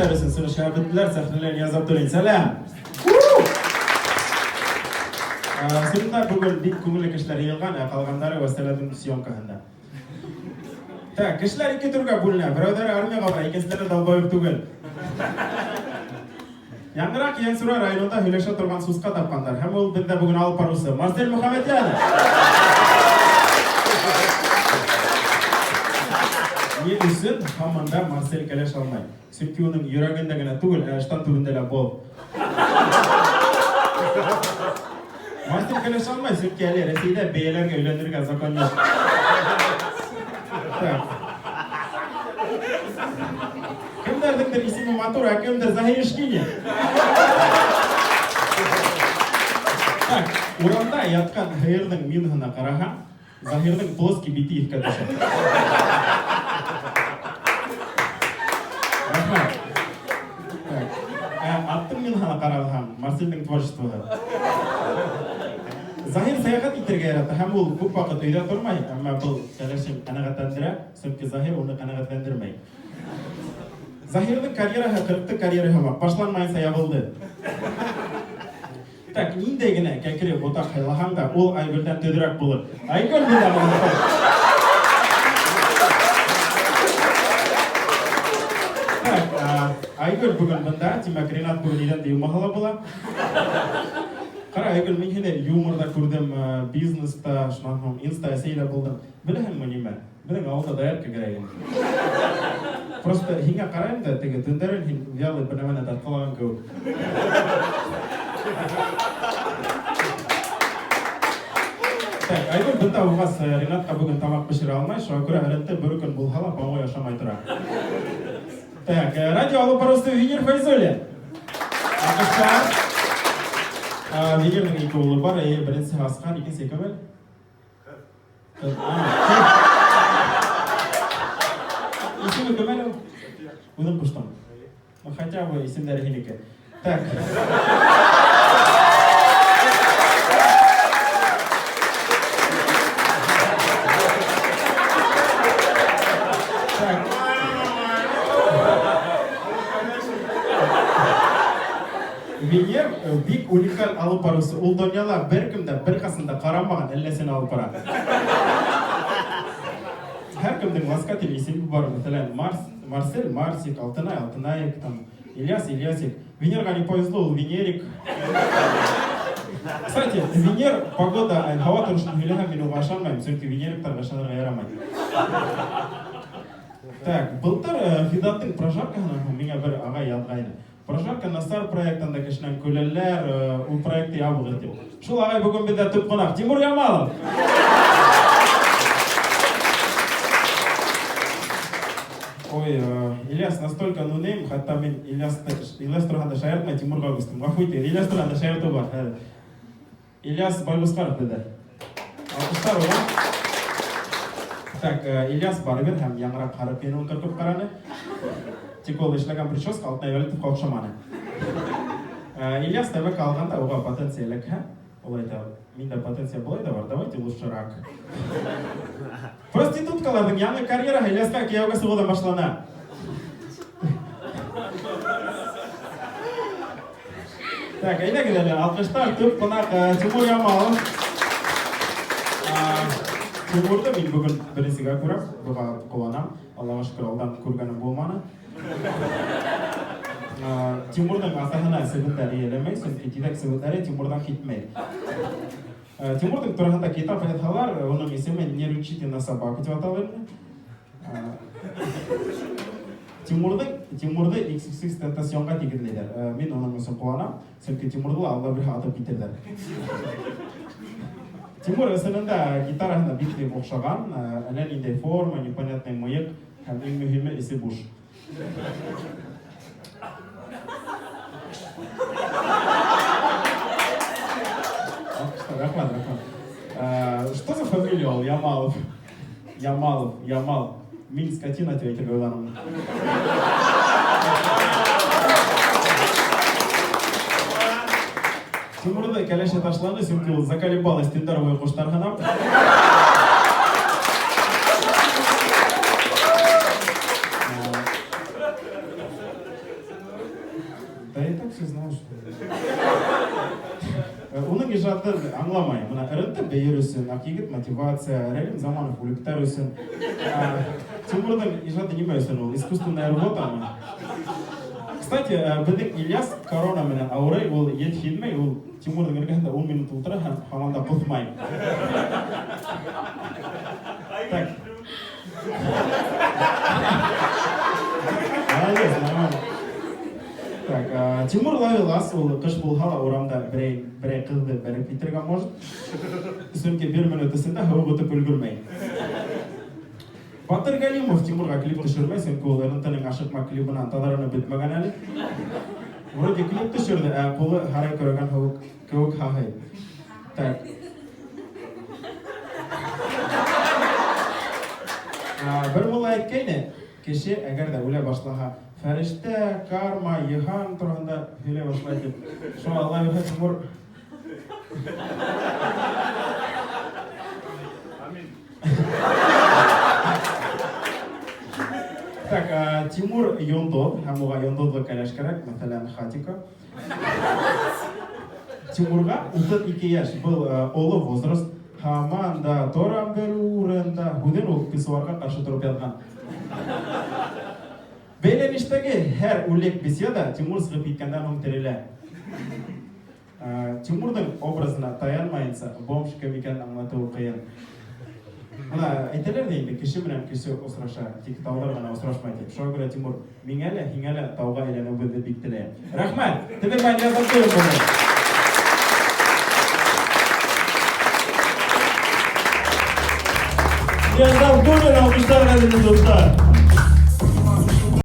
тәрісін сұры шабыттылар, сәхнелерін язап тұрын. Сәлем! Сұрында бүгін бик көңілі кішілер елған, қалғандары өстелердің съемкасында. Так, кішілер екі түрге бөліне. Біреудері армияға бар, екіншілері далбайып түгел. Яңырақ Еңсура районында хүлеше тұрған сусқа тапқандар. Һәм ол бізде бүгін алып барусы. Марсель Мухамедян! Не үшін хаманда Марсель кәлеш алмай. Сүнки оның үйрегінде гіне түгіл, әштан түбінделі бол. Марсель кәлеш алмай, сүнки әлі Ресейде бейлерге үйлендірге закон жоқ. Кімдердің исімі Матур, әкімдер Захиршкине. Уранда ятқан ғайырдың минғына қараға, Захирдың плоски битиевка түші. Аттың минғына қарағыған, Марсельдің творчествоға. Захир саяхат итерге яраты, һәм ол көп вақыт өйде тұрмай, әмі бұл кәлешін қанағаттандыра, сөмке Захир оны қанағаттандырмай. Захирдың карьераға, қырықты карьераға бақ, башланмайынса ябылды. Так, ниндегіне кәкіре бота қайлағанда, ол Айгүлден төдірек болыр. Айгүл бұл ағылды. Айгүл бүгін бұнда, Тимак Ренат бүгін еден де юмағала бола. Қара Айгүл, мен хене юморда көрдім, бизнеста, шынағым, инста әсейлі болдым. Білігін мұн емен, білің ауылда даяр кегереген. Просто хинге қарайым да, теге түндерін хин вялый бірнемене тартқалаған көк. Айгүл бұнда оғас Ренатқа бүгін тамақ пішіре алмай, шуа көрі әрінті бір күн бұл хала паңой ашамай тұра. Так, радио алып барысы Венер Файзоли. Ақыштар. Венердің екі ұлы бар, бірінсі Асқан, екенсі кімел? Есімі кімел? Ұдың құштым. Хотя бы есімдері хенеке. Так. Венер бик уникаль алып барусы. Ол дөньяла бір кімді, бір қасында қарамаған әллесін алып барады. Әр кімдің ласкатель есімі бар. Мәселен, Марсель, Марсик, Алтынай, Алтынайк, Ильяс, Ильясик. Венерға не повезло, ол Венерик. Кстати, Венер, погода, хава тұрышын хүліға мен оға ашанмайым, сөйткі Венериктарға шанырға ярамайды. Так, былтыр Фидаттың прожаркаһына меңе бір ағай ядғайны. Прожарка Насар проектында кешінен көлелер, ол проекті ябығы деп. Шул ағай бүгін бізде түп қонақ. Тимур Ямалов! Ой, Ильяс настолько нунейм, хатта мен Ильяс тұрғанда шайыртмай Тимурға өстім. Ғафуйте, Ильяс тұрғанда шайырты бар. Ильяс Байгұсқаров деді. Алқыштар оған. Так, Ильяс барыбер һәм яңырақ қарып пенуын кіркіп қараны. Тек ол ішілген прическа алтынай вәлітіп қоқшаманы. Ильяс тәбәк алғанда оға потенциялік, олайда, менде потенция болайда бар, давайте лучше рак. Проституткалардың яңы карьера Ильясқа кияуға сығудан башлана. Так, әйді кеделі, алқыштар түп қонақ Тимур Ямалов. Тимурды мен бүгін бірісіға көріп, бұға қоланам. Аллаға шүкір алдан көргенім болманы. Тимурдың асағына сәбіттәрі елемей, сөзге тидек сәбіттәрі Тимурдан кетмей. Тимурдың тұрғында кетап айталар, оның есімі «Не ручите на собаку» деп аталырды. Тимурды XXX тестасионға тегірлейдер. Мен оның өсін қуанам, сөзге Тимурды алла бір атып кетердер. Тимур өсінінде гитарасында битке оқшаған, әләніндей форма, непонятный миық, һәм ең мөһиме есе буш. Рахмат. Что за фамилия ол? Ямалов. Ямал. Мен скотина тебе айтып ойланым. Тимурды кәлеше ташланы, сөмке ол заколебалась тендеровый қоштарғанап. ижадын аңламай. Мына ырынты бейір өсін, ақиғыт мотивация, Рәлім Заманов үліктер өсін. Тимурдың ижады неме өсін, ол искусственная работа ма? Кстати, біздің Ильяс корона менен ауырай, ол ет фильмей, ол Тимурдың іргенде 10 минут ұлтыра, хаманда құтмай. Так. Молодец, нормально. Так, Тимур Лавелас, ол қыш болғала орамда бірей қызды бәрі питерға может. Сөмке 1 минут ісінде хауы бұтып үлгірмей. Батыр Галимов Тимурға клип түшірмей, сөмке ол ұрынтының ашықма клибынан тадарыны бітмеген әлі. Вроде клип түшірді, қолы харай көрген көк хағай. Так. Бір мұлы әйткейді, кеше әгерді өлі башлаға Фәрішті, карма, ехан тұрғанда өлі башлайды. Шо Алла өте Тимур. Так, Тимур Йондод, хамуға Йондодлы кәләш керек, мәтәлән Хатика. Тимурға 32 яш, бұл олы возраст. Хаманда торам беру урында, худен ол писуарға қаршы тұрып ятқан. Бейленіштегі әр үлек беседа Тимур сығып еткенде мұң тірелі. Тимурдың образына таянмайынса, бомж кім екенін аңлатуы қиын. Мұна әйтелер дейінді, кіші менен кіші осыраша, тек таулар ғана осырашмайды. Шоға көре Тимур, мен әлі, хин әлі тауға елену білді биктілі. Рахмет, тілермен язан көріп болу. Язан көріп алғыштар әліміз достар.